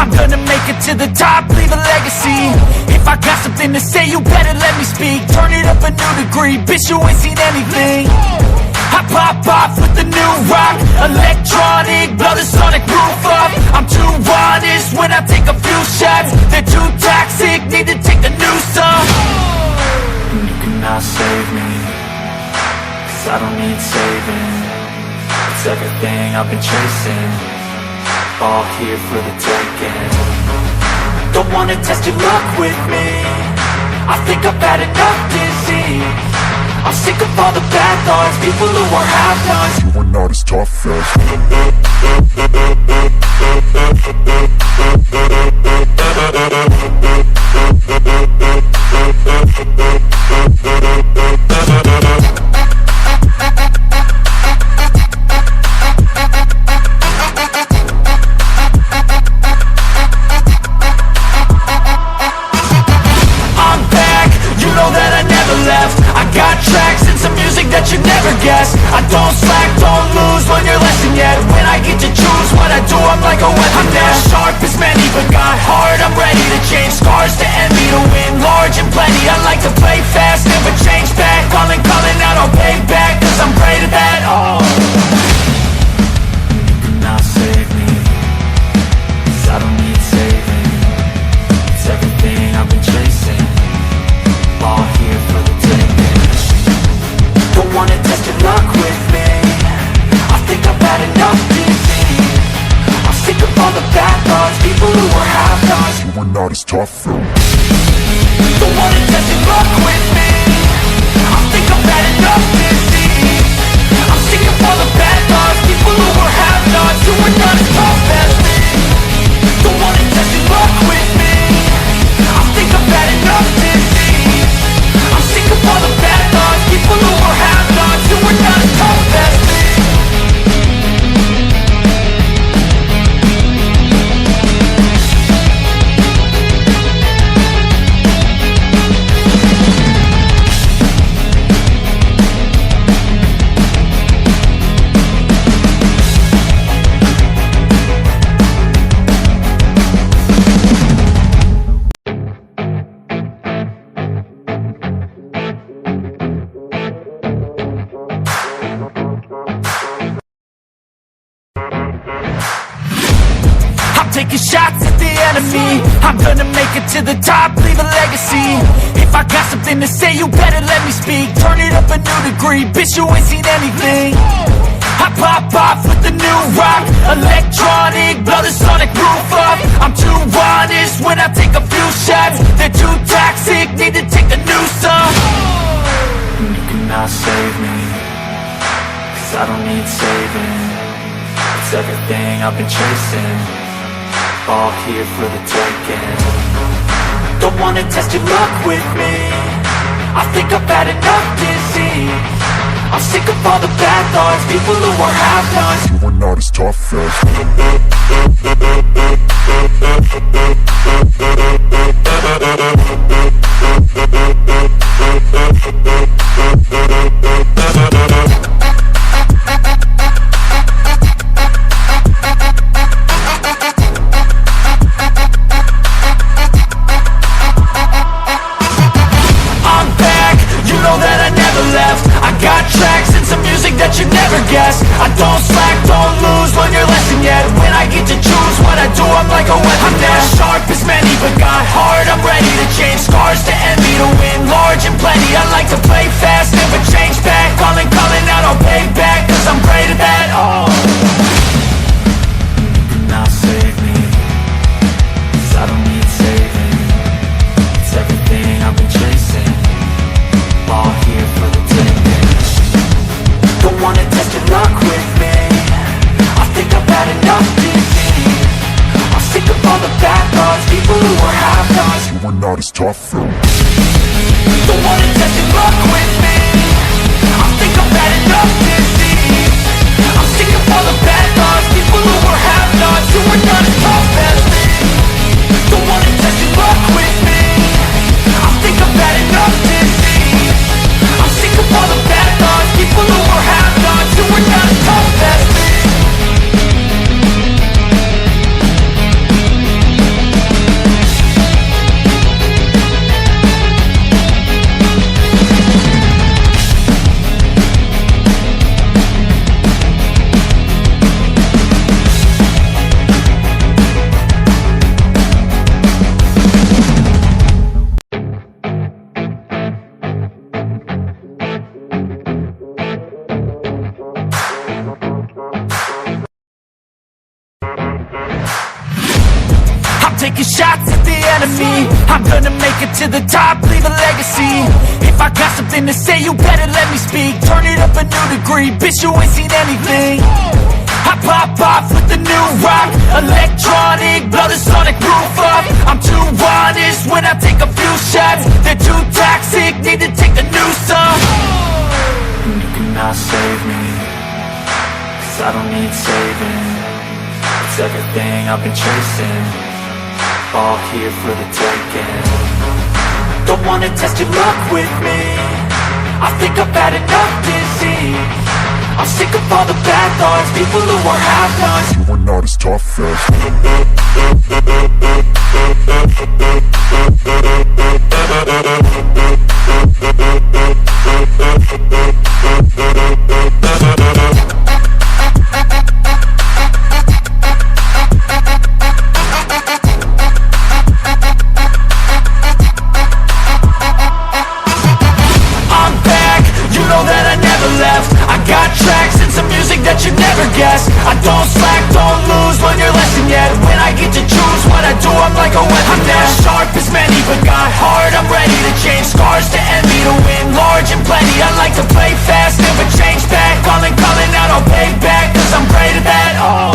I'm gonna make it to the top, leave a legacy. If I got something to say, you better let me speak. Turn it up a new degree, bitch, you ain't seen anything. I pop off with the new rock, electronic, blow the sonic roof up. I'm too honest when I take a few shots. They're too toxic, need to take the noose off. You cannot save me, cause I don't need saving. It's everything I've been chasing, all here for the taking. Don't wanna test your luck with me, I think I've had enough disease. I'm sick of all the bad thoughts, people who are half-nots. You are not as tough as I'm back, you know that I never left. I got tracks and some music that you never guessed. I don't slack, don't lose, learn your lesson yet. When I get to choose what I do, I'm like a weapon. I'm not sharp as many, but got hard, I'm ready to change. Scars to envy, to win large and plenty. I like to play fast, never change back. Calling out, I'll pay back, cause I'm great at that. Oh, you cannot save me, cause I don't need saving. It's everything I've been chasing, all here for the taking. Don't wanna test your luck with me, I think I've had enough disease. I'm sick of all the bad thoughts, people who are half-nots. you are not as tough as Don't wanna test your luck with me, I think I've had enough disease. I'm sick of all the bad thoughts, people who are half-nots, who are not as tough as me. Don't wanna test your luck with me, I think I've had enough disease. I'm sick of all the bad thoughts, people who are half-nots, who are not as tough as me. Taking shots at the enemy, I'm gonna make it to the top, leave a legacy. If I got something to say, you better let me speak. Turn it up a new degree, bitch, you ain't seen anything. I pop off with the new rock, electronic, blow the sonic roof up. I'm too honest when I take a few shots. They're too toxic, need to take the noose off. You cannot save me, cause I don't need saving. It's everything I've been chasing, all here for the taking. Don't wanna test your luck with me, I think I've had enough disease. I'm sick of all the bad thoughts, people who are half-nots. you are not as tough as I don't slack, don't lose, learn your lesson yet. When I get to choose what I do, I'm like a weapon. I'm not sharp as many, but got hard, I'm ready to change. Scars to envy, to win large and plenty. I like to play fast, never change back. Calling out, I'll pay back, cause I'm great at that. Oh, you cannot save me, cause I don't need saving. It's everything I've been chasing, all here for the taking. Don't wanna test your luck with me, I think I've had enough disease. I'm sick of all the bad thoughts, people who are half-nots. you are not as tough as Don't wanna test your luck with me, I think I've had enough disease. I'm sick of all the bad thoughts, people who are half-nots, who are not as tough as me. Don't wanna test your luck with me, I think I've had enough disease. I'm sick of all the bad thoughts, people who are half-nots, who are not as tough as me. shots at the enemy. I'm gonna make it to the top, leave a legacy. If I got something to say, you better let me speak. Turn it up a new degree, bitch, you ain't seen anything. I pop off with the new rock, electronic, blow the sonic roof up. I'm too honest when I take a few shots. They're too toxic, need to take the noose off. And you cannot save me, 'cause I don't need saving. It's everything I've been chasing, all here for the taking. Don't wanna test your luck with me, I think I've had enough disease. I'm sick of all the bad thoughts, people who are half-nots. You are not as tough as I'm back, you know that I never left. I got tracks and some music that you never guessed. I don't slack, don't lose, learn your lesson yet. When I get to choose what I do, I'm like a weapon. I'm not sharp as many, but got heart. I'm ready to change scars to envy, to win large